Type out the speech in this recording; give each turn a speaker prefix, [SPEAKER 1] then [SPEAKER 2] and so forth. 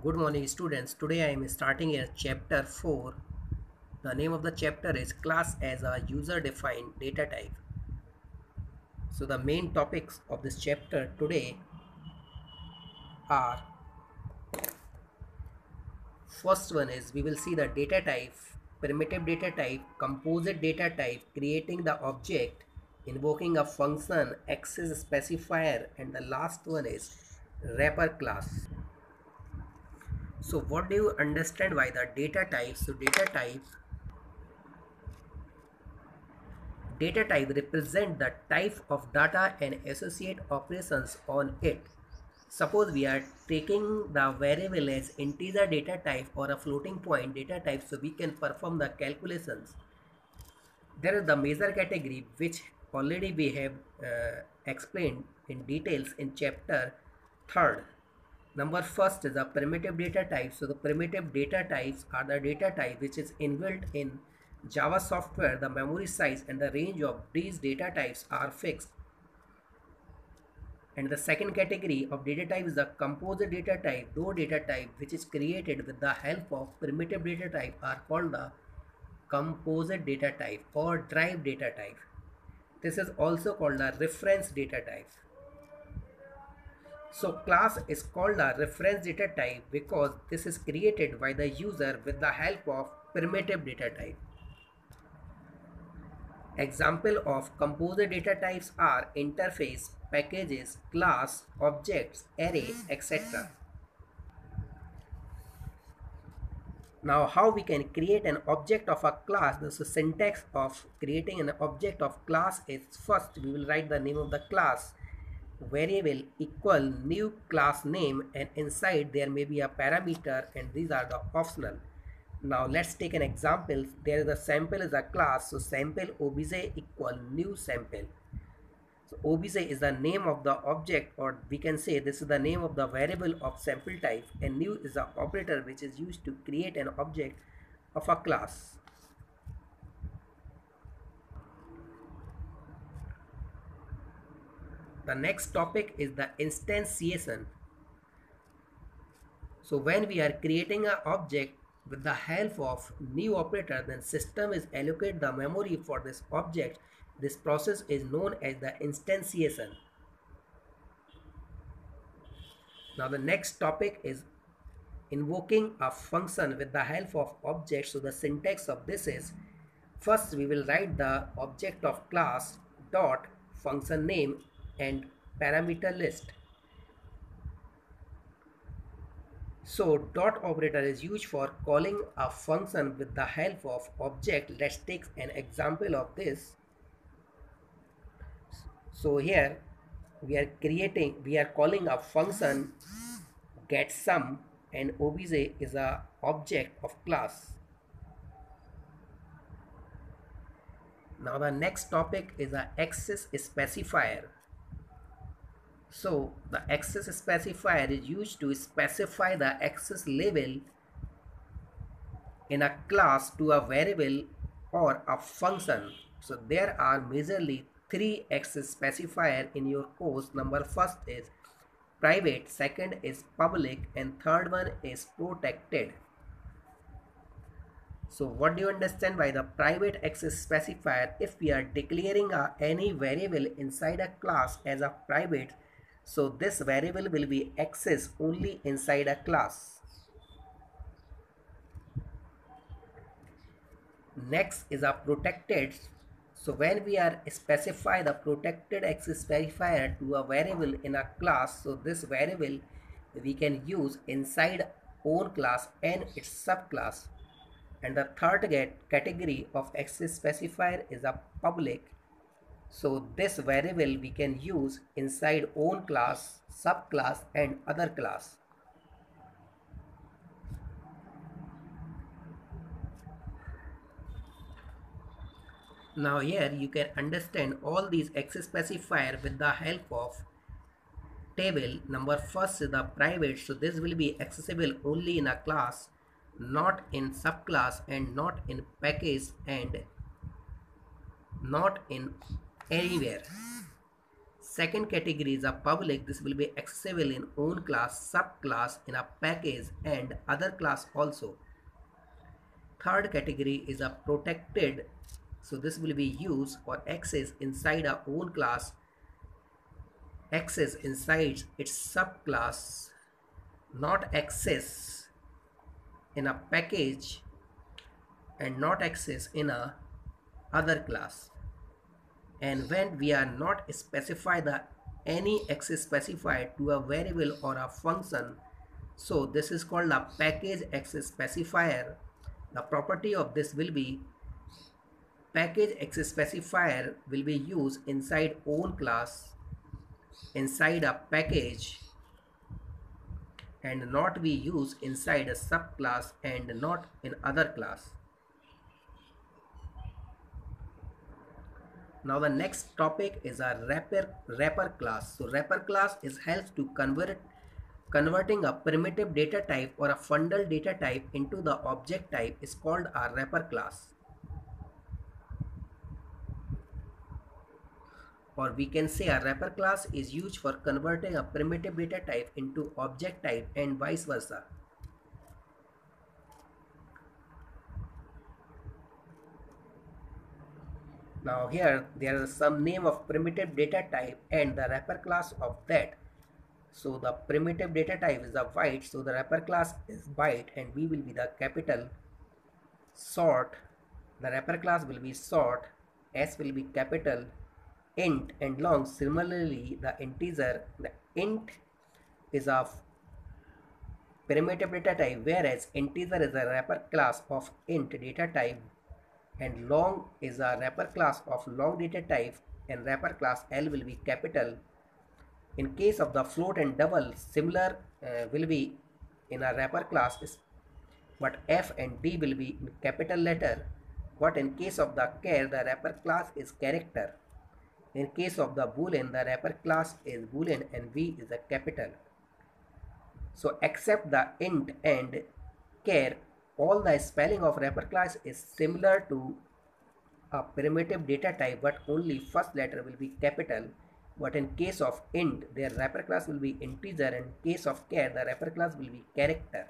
[SPEAKER 1] Good morning students. Today I am starting a chapter 4. The name of the chapter is class as a user defined data type. So the main topics of this chapter today are, first one is we will see the data type, primitive data type, composite data type, creating the object, invoking a function, access specifier, and the last one is wrapper class. So what do you understand by the data type? So data type represent the type of data and associate operations on it. Suppose we are taking the variable as integer data type or a floating point data type, so we can perform the calculations. There is the major category which already we have explained in details in chapter 3rd. Number first is the primitive data type. So the primitive data types are the data type which is inbuilt in Java software. The memory size and the range of these data types are fixed. And the second category of data type is the composite data type. Those data type which is created with the help of primitive data type are called the composite data type or derived data type. This is also called a reference data type. So class is called a reference data type because this is created by the user with the help of primitive data type. Example of composite data types are interface, packages, class, objects, array, etc. Now how we can create an object of a class? The syntax of creating an object of class is, first we will write the name of the class, variable equal new class name, and inside there may be a parameter, and these are the optional. Now let's take an example. There is a sample is a class, so sample obj equal new sample. So obj is the name of the object, or we can say this is the name of the variable of sample type, and new is the operator which is used to create an object of a class. The next topic is the instantiation. So when we are creating an object with the help of new operator, then system is allocate the memory for this object. This process is known as the instantiation. Now the next topic is invoking a function with the help of object. So the syntax of this is, first we will write the object of class dot function name and parameter list. So dot operator is used for calling a function with the help of object. Let's take an example of this. So here we are calling a function getSum, and obj is a object of class. Now the next topic is a access specifier. So the access specifier is used to specify the access level in a class to a variable or a function. So there are majorly three access specifier in your course. Number first is private, second is public, and third one is protected. So what do you understand by the private access specifier? If we are declaring any variable inside a class as a private, so this variable will be accessed only inside a class. Next is a protected. So when we are specify the protected access specifier to a variable in a class, so this variable we can use inside own class and its subclass. And the third category of access specifier is a public. So this variable we can use inside own class, subclass, and other class. Now here you can understand all these access specifier with the help of table. Number first is the private, so this will be accessible only in a class, not in subclass, and not in package, and not in anywhere. Second category is a public. This will be accessible in own class, subclass, in a package and other class also. Third category is a protected. So this will be used or access inside our own class, access inside its subclass, not access in a package and not access in a other class. And when we are not specify the any access specified to a variable or a function, so this is called a package access specifier. The property of this will be package access specifier will be used inside own class, inside a package, and not be used inside a subclass and not in other class. Now the next topic is a wrapper class. So wrapper class helps to converting a primitive data type or a fundal data type into the object type is called a wrapper class. Or we can say a wrapper class is used for converting a primitive data type into object type and vice versa. Now here there is some name of primitive data type and the wrapper class of that. So the primitive data type is a byte, so the wrapper class is byte and V will be the capital. Sort, the wrapper class will be sort, S will be capital, int and long. Similarly, the integer, the int is of primitive data type, whereas integer is a wrapper class of int data type, and long is a wrapper class of long data type, and wrapper class L will be capital. In case of the float and double, similar will be in a wrapper class, but F and D will be in capital letter. But in case of the char, the wrapper class is character. In case of the boolean, the wrapper class is boolean and V is a capital. So except the int and char, all the spelling of wrapper class is similar to a primitive data type, but only first letter will be capital. But in case of int, their wrapper class will be integer, and in case of char, the wrapper class will be character.